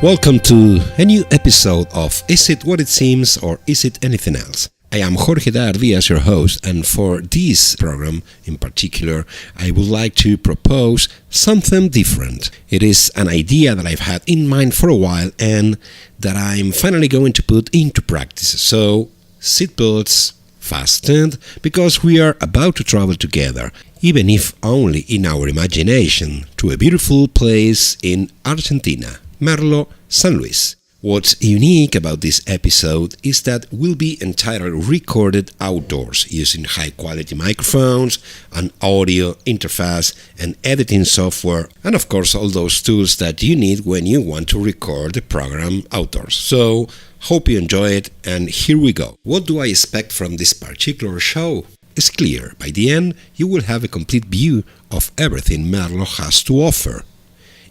Welcome to a new episode of Is It What It Seems or Is It Anything Else? I am Jorge Diaz, your host, and for this program in particular, I would like to propose something different. It is an idea that I've had in mind for a while and that I'm finally going to put into practice. So, seatbelts fastened, because we are about to travel together, even if only in our imagination, to a beautiful place in Argentina, Merlo San Luis. What's unique about this episode is that we'll be entirely recorded outdoors using high-quality microphones, an audio interface, and editing software, and of course all those tools that you need when you want to record the program outdoors. So, hope you enjoy it, and here we go. What do I expect from this particular show? It's clear. By the end, you will have a complete view of everything Merlo has to offer.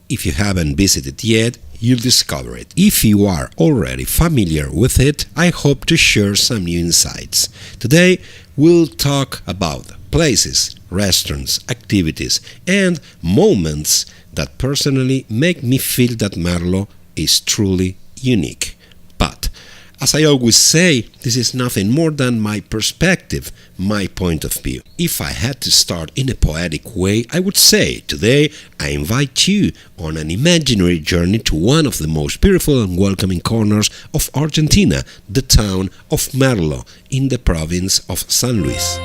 If you haven't visited yet, you'll discover it. If you are already familiar with it, I hope to share some new insights. Today, we'll talk about places, restaurants, activities, and moments that personally make me feel that Merlo is truly unique. But, as I always say, this is nothing more than my perspective, my point of view. If I had to start in a poetic way, I would say, today I invite you on an imaginary journey to one of the most beautiful and welcoming corners of Argentina, the town of Merlo, in the province of San Luis.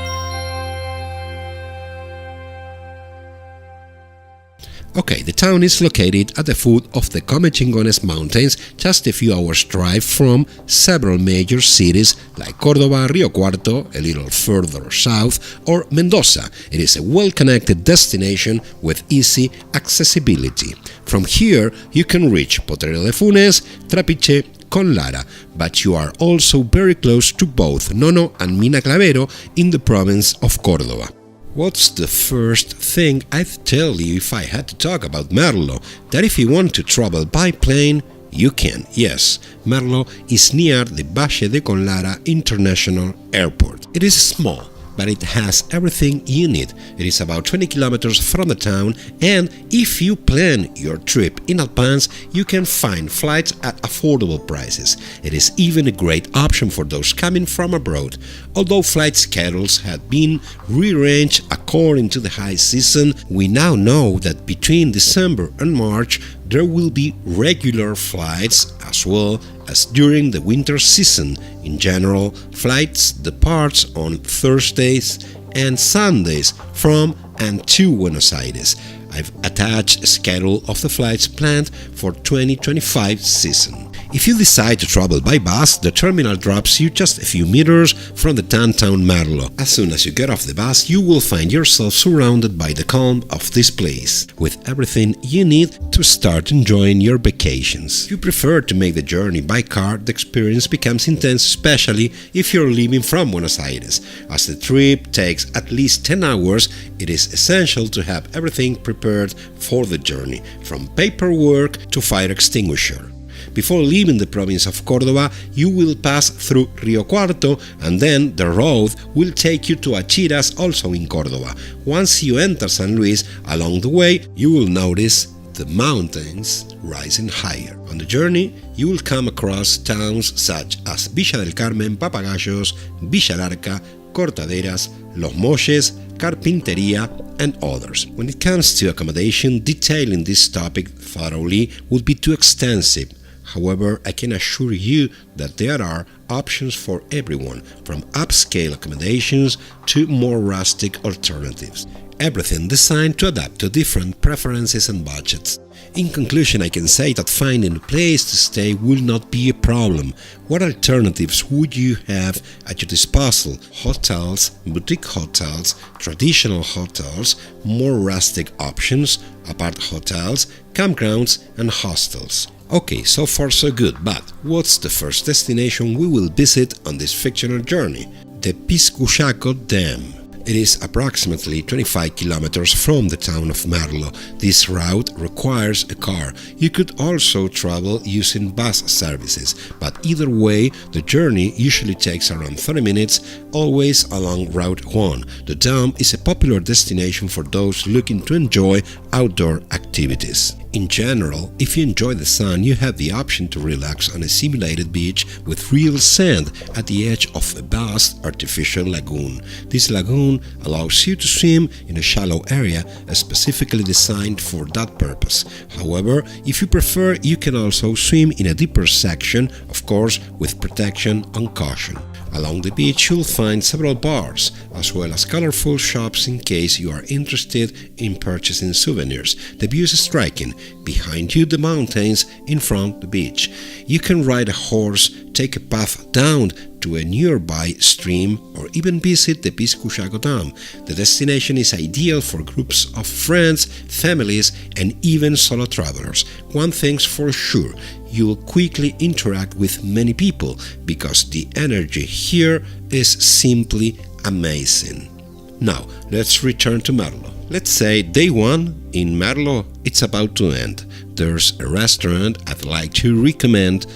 Okay, the town is located at the foot of the Comechingones Mountains, just a few hours' drive from several major cities like Córdoba, Río Cuarto, a little further south, or Mendoza. It is a well-connected destination with easy accessibility. From here, you can reach Potrero de Funes, Trapiche, con Lara, but you are also very close to both Nono and Mina Clavero in the province of Córdoba. What's the first thing I'd tell you if I had to talk about Merlo? That if you want to travel by plane, you can. Yes, Merlo is near the Valle de Conlara International Airport. It is small, but it has everything you need. It is about 20 kilometers from the town, and if you plan your trip in advance, you can find flights at affordable prices. It is even a great option for those coming from abroad. Although flight schedules have been rearranged according to the high season, we now know that between December and March there will be regular flights as well as during the winter season. In general, flights depart on Thursdays and Sundays from and to Buenos Aires. I've attached a schedule of the flights planned for 2025 season. If you decide to travel by bus, the terminal drops you just a few meters from the downtown Merlo. As soon as you get off the bus, you will find yourself surrounded by the calm of this place, with everything you need to start enjoying your vacations. If you prefer to make the journey by car, the experience becomes intense, especially if you're leaving from Buenos Aires. As the trip takes at least 10 hours, it is essential to have everything prepared for the journey, from paperwork to fire extinguisher. Before leaving the province of Córdoba, you will pass through Río Cuarto, and then the road will take you to Achiras, also in Córdoba. Once you enter San Luis, along the way, you will notice the mountains rising higher. On the journey, you will come across towns such as Villa del Carmen, Papagayos, Villa Larca, Cortaderas, Los Molles, Carpinteria, and others. When it comes to accommodation, detailing this topic thoroughly would be too extensive. However, I can assure you that there are options for everyone, from upscale accommodations to more rustic alternatives. Everything designed to adapt to different preferences and budgets. In conclusion, I can say that finding a place to stay will not be a problem. What alternatives would you have at your disposal? Hotels, boutique hotels, traditional hotels, more rustic options, apart hotels, campgrounds, and hostels. Okay, so far so good, but what's the first destination we will visit on this fictional journey? The Piscuyaco Dam. It is approximately 25 kilometers from the town of Merlo. This route requires a car. You could also travel using bus services, but either way, the journey usually takes around 30 minutes, always along Route 1. The dam is a popular destination for those looking to enjoy outdoor activities. In general, if you enjoy the sun, you have the option to relax on a simulated beach with real sand at the edge of a vast artificial lagoon. This lagoon allows you to swim in a shallow area specifically designed for that purpose. However, if you prefer, you can also swim in a deeper section, of course with protection and caution. Along the beach you'll find several bars, as well as colorful shops in case you are interested in purchasing souvenirs. The view is striking. Behind you the mountains, in front the beach. You can ride a horse, take a path down to a nearby stream, or even visit the Piscuchaco Dam. The destination is ideal for groups of friends, families, and even solo travelers. One thing's for sure, you'll quickly interact with many people because the energy here is simply amazing. Now, let's return to Merlo. Let's say day 1 in Merlo, it's about to end. There's a restaurant I'd like to recommend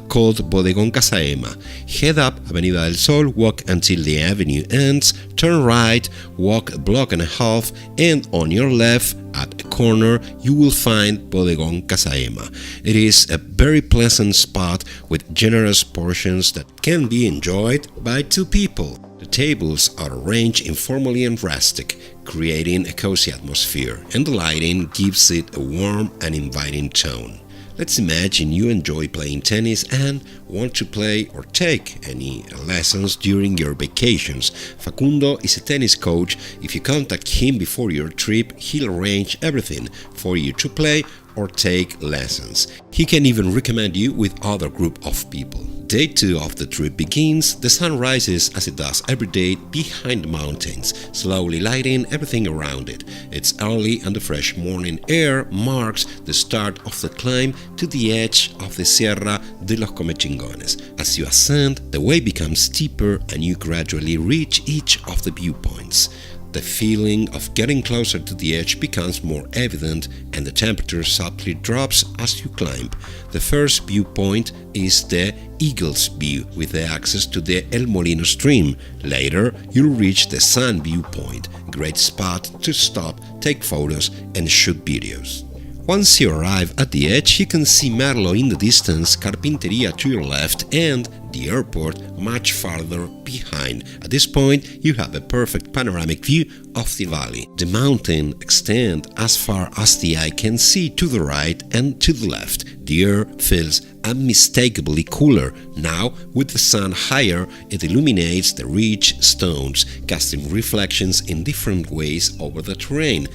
called Bodegón Casaema. Head up Avenida del Sol, walk until the avenue ends, turn right, walk a block and a half, and on your left at a corner you will find Bodegón Casaema. It is a very pleasant spot with generous portions that can be enjoyed by 2 people. The tables are arranged informally and rustic, creating a cozy atmosphere, and the lighting gives it a warm and inviting tone. Let's imagine you enjoy playing tennis and want to play or take any lessons during your vacations. Facundo is a tennis coach. If you contact him before your trip, he'll arrange everything for you to play or take lessons. He can even recommend you with other group of people. Day 2 of the trip begins. The sun rises as it does every day behind the mountains, slowly lighting everything around it. It's early and the fresh morning air marks the start of the climb to the edge of the Sierra de los Comechingones. As you ascend, the way becomes steeper and you gradually reach each of the viewpoints. The feeling of getting closer to the edge becomes more evident and the temperature subtly drops as you climb. The first viewpoint is the Eagle's View with the access to the El Molino stream. Later, you'll reach the Sun viewpoint, a great spot to stop, take photos and shoot videos. Once you arrive at the edge, you can see Merlo in the distance, Carpinteria to your left, and the airport much farther behind. At this point, you have a perfect panoramic view of the valley. The mountain extends as far as the eye can see to the right and to the left. The air feels unmistakably cooler. Now, with the sun higher, it illuminates the ridge stones, casting reflections in different ways over the terrain.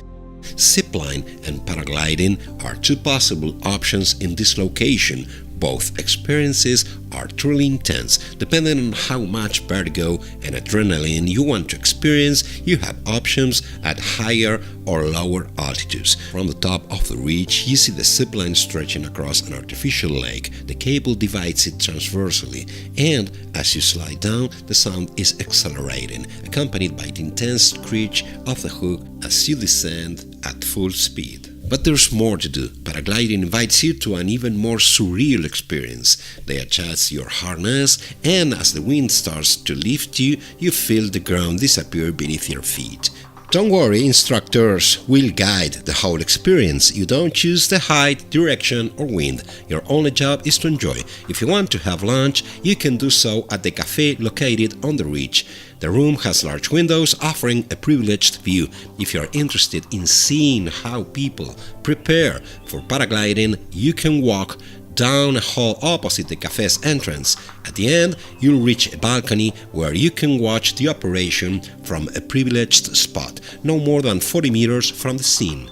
Zipline and paragliding are 2 possible options in this location. Both experiences are truly intense. Depending on how much vertigo and adrenaline you want to experience, you have options at higher or lower altitudes. From the top of the ridge, you see the zipline stretching across an artificial lake. The cable divides it transversely, and as you slide down, the sound is accelerating, accompanied by the intense screech of the hook as you descend at full speed. But there's more to do. Paragliding invites you to an even more surreal experience. They adjust your harness, and as the wind starts to lift you, you feel the ground disappear beneath your feet. Don't worry, instructors will guide the whole experience. You don't choose the height, direction or wind. Your only job is to enjoy. If you want to have lunch, you can do so at the cafe located on the ridge. The room has large windows offering a privileged view. If you are interested in seeing how people prepare for paragliding, you can walk down a hall opposite the cafe's entrance. At the end, you'll reach a balcony where you can watch the operation from a privileged spot, no more than 40 meters from the scene.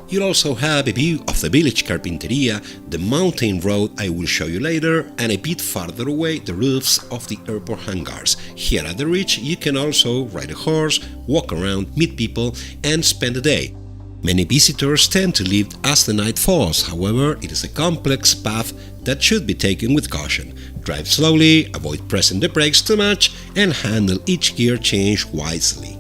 You'll also have a view of the village Carpinteria, the mountain road I will show you later, and a bit farther away the roofs of the airport hangars. Here at the ridge, you can also ride a horse, walk around, meet people, and spend the day. Many visitors tend to leave as the night falls. However, it is a complex path that should be taken with caution. Drive slowly, avoid pressing the brakes too much, and handle each gear change wisely.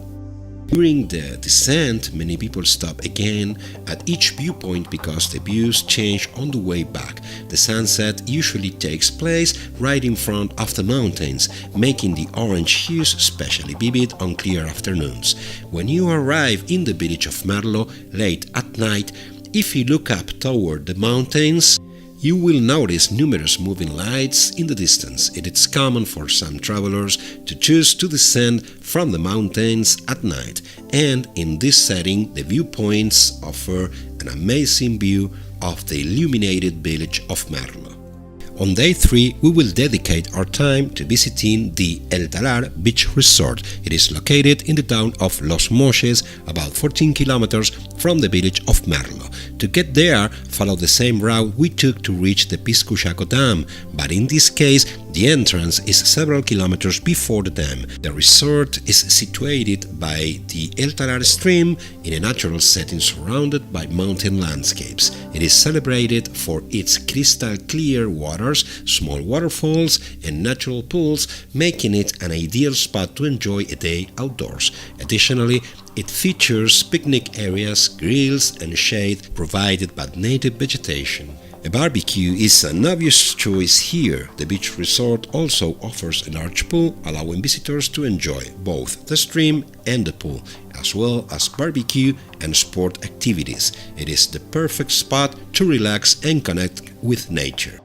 During the descent, many people stop again at each viewpoint because the views change on the way back. The sunset usually takes place right in front of the mountains, making the orange hues especially vivid on clear afternoons. When you arrive in the village of Merlo late at night, If you look up toward the mountains, you will notice numerous moving lights in the distance. It is common for some travelers to choose to descend from the mountains at night, and in this setting, the viewpoints offer an amazing view of the illuminated village of Merlo. On day 3, we will dedicate our time to visiting the El Talar Beach Resort. It is located in the town of Los Molles, about 14 kilometers from the village of Merlo. To get there, follow the same route we took to reach the Piscuyaco Dam, but in this case, the entrance is several kilometers before the dam. The resort is situated by the El Talar stream in a natural setting surrounded by mountain landscapes. It is celebrated for its crystal clear waters, small waterfalls, and natural pools, making it an ideal spot to enjoy a day outdoors. Additionally, it features picnic areas, grills, and shade provided by native vegetation. A barbecue is an obvious choice here. The beach resort also offers a large pool, allowing visitors to enjoy both the stream and the pool, as well as barbecue and sport activities. It is the perfect spot to relax and connect with nature.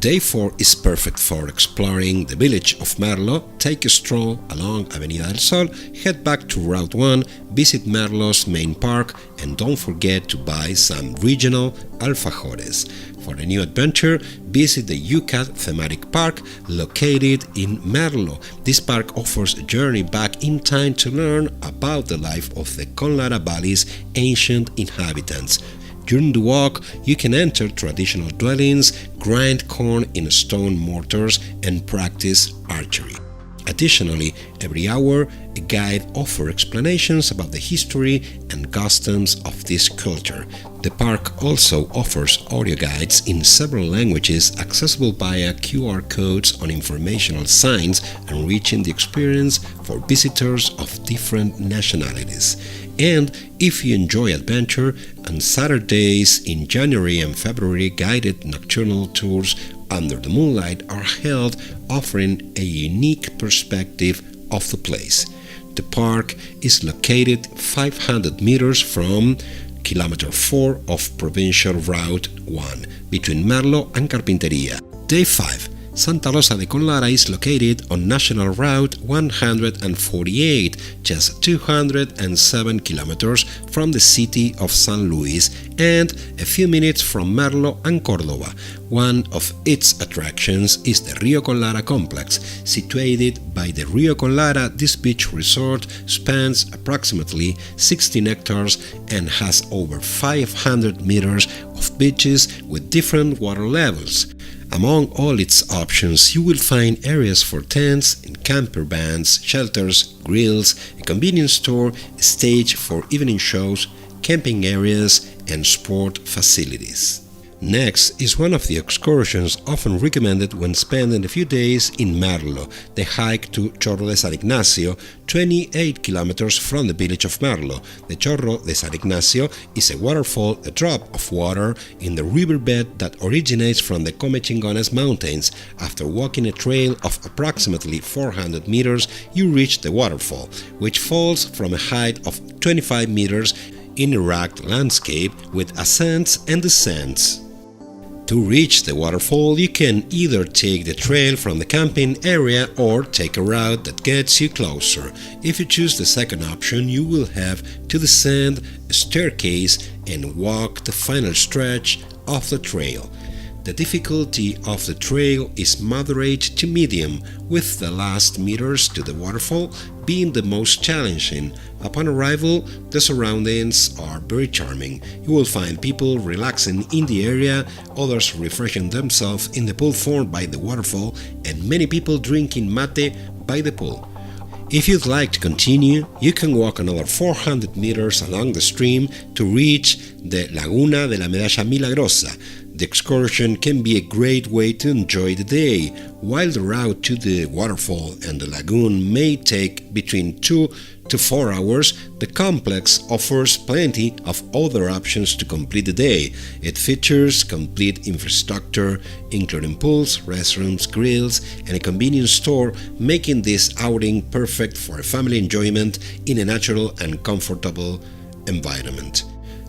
Day 4 is perfect for exploring the village of Merlo. Take a stroll along Avenida del Sol, head back to Route 1, visit Merlo's main park, and don't forget to buy some regional alfajores. For a new adventure, visit the UCAT thematic park located in Merlo. This park offers a journey back in time to learn about the life of the Conlara Valley's ancient inhabitants. During the walk, you can enter traditional dwellings, grind corn in stone mortars, and practice archery. Additionally, every hour, a guide offers explanations about the history and customs of this culture. The park also offers audio guides in several languages accessible via QR codes on informational signs, enriching the experience for visitors of different nationalities. And if you enjoy adventure, on Saturdays in January and February, guided nocturnal tours under the moonlight are held, offering a unique perspective of the place. The park is located 500 meters from Kilometer 4 of Provincial Route 1 between Merlo and Carpinteria. Day 5. Santa Rosa de Conlara is located on National Route 148, just 207 kilometers from the city of San Luis and a few minutes from Merlo and Córdoba. One of its attractions is the Rio Conlara complex. Situated by the Rio Conlara, this beach resort spans approximately 16 hectares and has over 500 meters of beaches with different water levels. Among all its options, you will find areas for tents and camper vans, shelters, grills, a convenience store, a stage for evening shows, camping areas, and sport facilities. Next is one of the excursions often recommended when spending a few days in Merlo, the hike to Chorro de San Ignacio, 28 kilometers from the village of Merlo. The Chorro de San Ignacio is a waterfall, a drop of water in the riverbed that originates from the Comechingones Mountains. After walking a trail of approximately 400 meters, you reach the waterfall, which falls from a height of 25 meters in a rugged landscape with ascents and descents. To reach the waterfall, you can either take the trail from the camping area or take a route that gets you closer. If you choose the second option, you will have to descend a staircase and walk the final stretch of the trail. The difficulty of the trail is moderate to medium, with the last meters to the waterfall being the most challenging. Upon arrival, the surroundings are very charming. You will find people relaxing in the area, others refreshing themselves in the pool formed by the waterfall, and many people drinking mate by the pool. If you'd like to continue, you can walk another 400 meters along the stream to reach the Laguna de la Medalla Milagrosa. The excursion can be a great way to enjoy the day. While the route to the waterfall and the lagoon may take between 2 to 4 hours, the complex offers plenty of other options to complete the day. It features complete infrastructure, including pools, restrooms, grills, and a convenience store, making this outing perfect for family enjoyment in a natural and comfortable environment.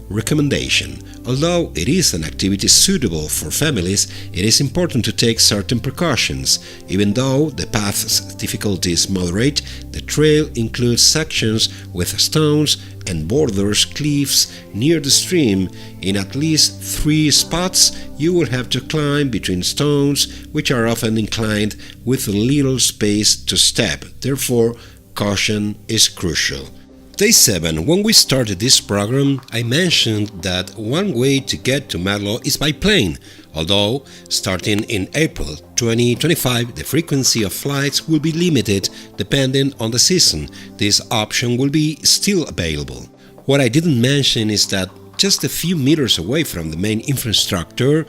Recommendation: although it is an activity suitable for families, it is important to take certain precautions. Even though the path's difficulty is moderate, the trail includes sections with stones and borders cliffs near the stream. In at least 3 spots, you will have to climb between stones, which are often inclined with little space to step. Therefore, caution is crucial. Day 7. When we started this program, I mentioned that one way to get to Merlo is by plane. Although, starting in April 2025, the frequency of flights will be limited depending on the season. This option will be still available. What I didn't mention is that just a few meters away from the main infrastructure,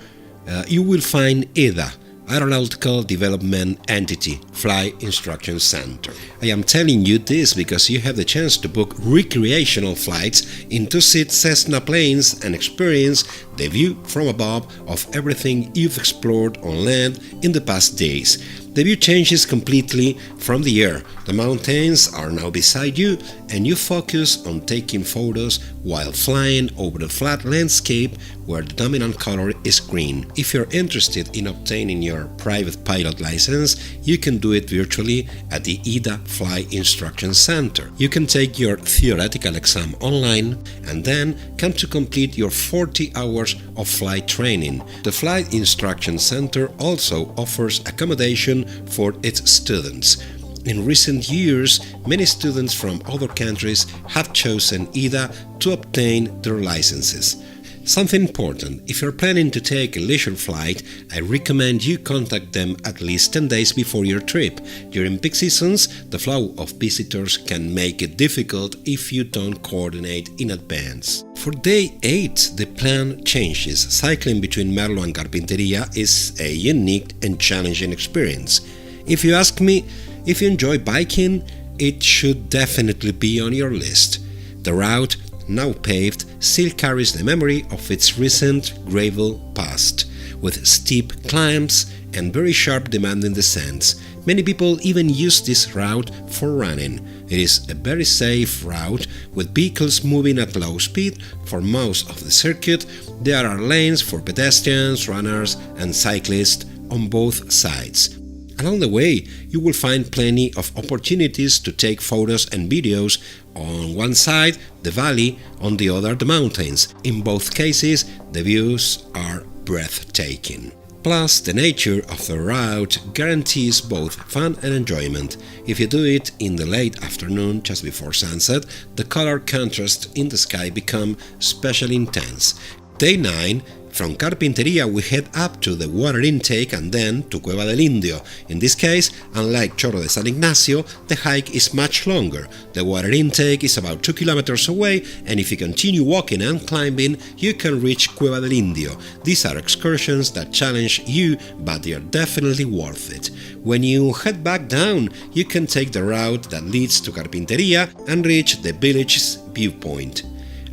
you will find EDA, Aeronautical Development Entity Flight Instruction Center. I am telling you this because you have the chance to book recreational flights in 2-seat Cessna planes and experience the view from above of everything you've explored on land in the past days. The view changes completely from the air. The mountains are now beside you and you focus on taking photos while flying over the flat landscape where the dominant color is green. If you're interested in obtaining your private pilot license, you can do it virtually at the EDA Flight Instruction Center. You can take your theoretical exam online and then come to complete your 40 hours of flight training. The Flight Instruction Center also offers accommodation for its students. In recent years, many students from other countries have chosen EDA to obtain their licenses. Something important: if you're planning to take a leisure flight, I recommend you contact them at least 10 days before your trip. During peak seasons, the flow of visitors can make it difficult if you don't coordinate in advance. For day 8, the plan changes. Cycling between Merlo and Carpinteria is a unique and challenging experience. If you ask me, if you enjoy biking, it should definitely be on your list. The route, now paved, still carries the memory of its recent gravel past, with steep climbs and very sharp demanding descents. Many people even use this route for running. It is a very safe route with vehicles moving at low speed. For most of the circuit, there are lanes for pedestrians, runners and cyclists on both sides. Along the way, you will find plenty of opportunities to take photos and videos. On one side, the valley, on the other, the mountains. In both cases, the views are breathtaking. Plus, the nature of the route guarantees both fun and enjoyment. If you do it in the late afternoon, just before sunset, the color contrast in the sky becomes especially intense. Day 9. From Carpinteria we head up to the water intake and then to Cueva del Indio. In this case, unlike Chorro de San Ignacio, the hike is much longer. The water intake is about 2 kilometers away, and if you continue walking and climbing, you can reach Cueva del Indio. These are excursions that challenge you, but they are definitely worth it. When you head back down, you can take the route that leads to Carpinteria and reach the village's viewpoint.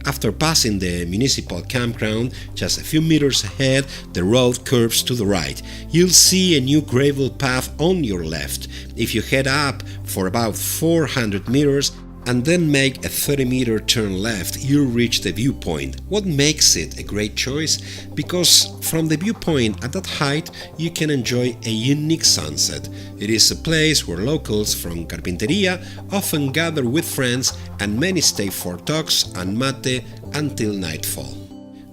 After passing the municipal campground, just a few meters ahead, the road curves to the right. You'll see a new gravel path on your left. If you head up for about 400 meters and then make a 30-meter turn left, you'll reach the viewpoint. What makes it a great choice? Because from the viewpoint at that height, you can enjoy a unique sunset. It is a place where locals from Carpinteria often gather with friends and many stay for talks and mate until nightfall.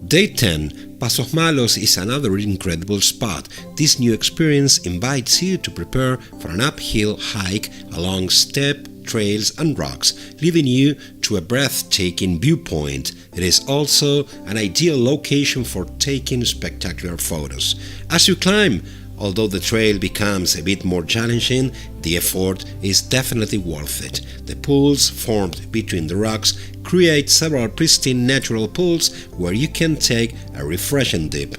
Day 10. Pasos Malos is another incredible spot. This new experience invites you to prepare for an uphill hike along steep trails and rocks, leading you to a breathtaking viewpoint. It is also an ideal location for taking spectacular photos. As you climb, although the trail becomes a bit more challenging, the effort is definitely worth it. The pools formed between the rocks create several pristine natural pools where you can take a refreshing dip.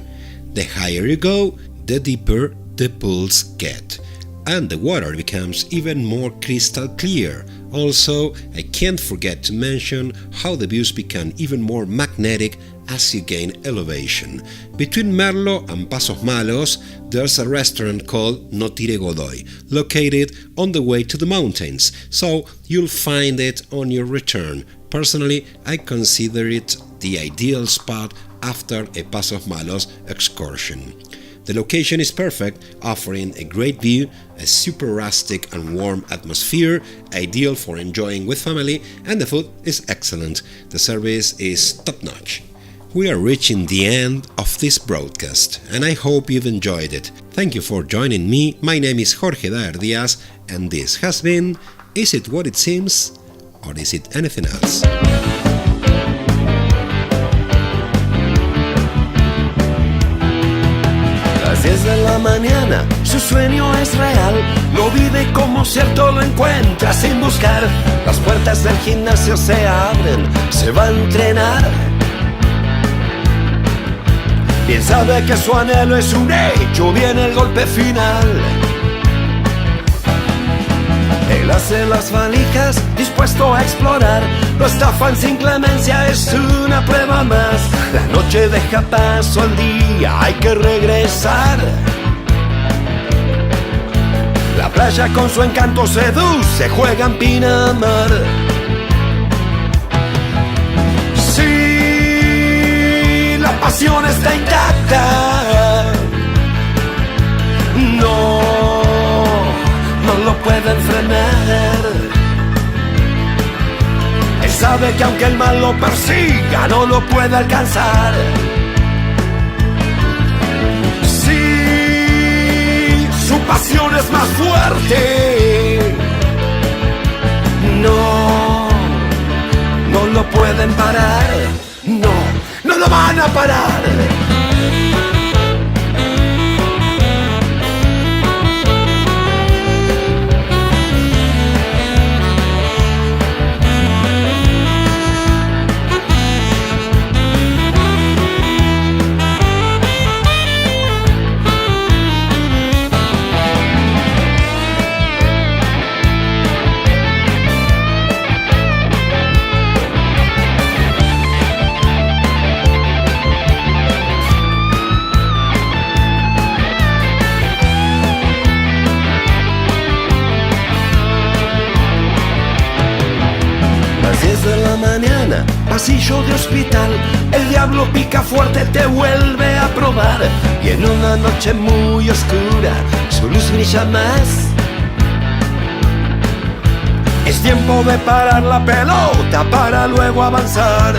The higher you go, the deeper the pools get, and the water becomes even more crystal clear. Also, I can't forget to mention how the views become even more magnetic as you gain elevation. Between Merlo and Pasos Malos, there's a restaurant called No Tire Godoy, located on the way to the mountains, so you'll find it on your return. Personally, I consider it the ideal spot after a Pasos Malos excursion. The location is perfect, offering a great view, a super rustic and warm atmosphere, ideal for enjoying with family, and the food is excellent. The service is top-notch. We are reaching the end of this broadcast, and I hope you've enjoyed it. Thank you for joining me. My name is Jorge Daer Diaz, and this has been Is It What It Seems, or Is It Anything Else? Las 10 de la mañana, su sueño es real. Lo vive como cierto, lo encuentra sin buscar. Las puertas del gimnasio se abren, se va a entrenar. Bien sabe que su anhelo es un hecho, viene el golpe final. Él hace las valijas, dispuesto a explorar. Lo estafan sin clemencia, es una prueba más. La noche deja paso al día, hay que regresar. La playa con su encanto seduce, juega en Pinamar. Sí, la pasión está intacta. No lo pueden frenar. Él sabe que aunque el mal lo persiga, no lo puede alcanzar. Sí, su pasión es más fuerte. No lo pueden parar. No lo van a parar. Pasillo de hospital, el diablo pica fuerte, te vuelve a probar. Y en una noche muy oscura, su luz brilla más. Es tiempo de parar la pelota para luego avanzar.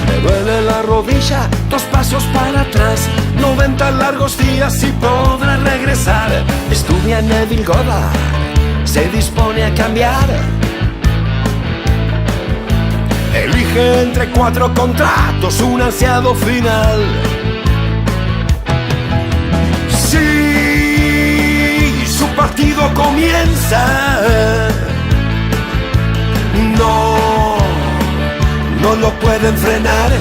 Me duele la rodilla, 2 pasos para atrás. 90 largos días y podrá regresar. Estudia en Neville Goddard, se dispone a cambiar. Elige entre 4 contratos, un ansiado final. Sí, su partido comienza. No lo pueden frenar.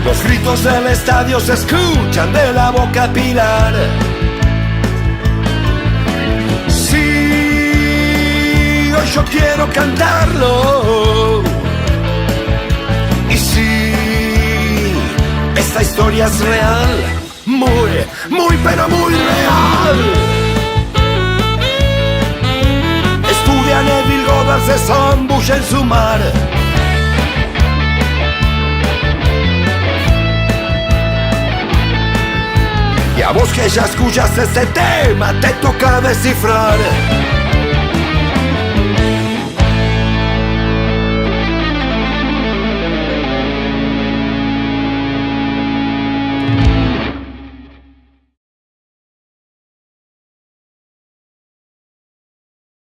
Los gritos del estadio se escuchan de la boca pilar. Yo quiero cantarlo. Y sí, esta historia es real. Muy, pero muy real. Estudia Neville Goddard, se zambulla en su mar. Y a vos que ya escuchas este tema, te toca descifrar.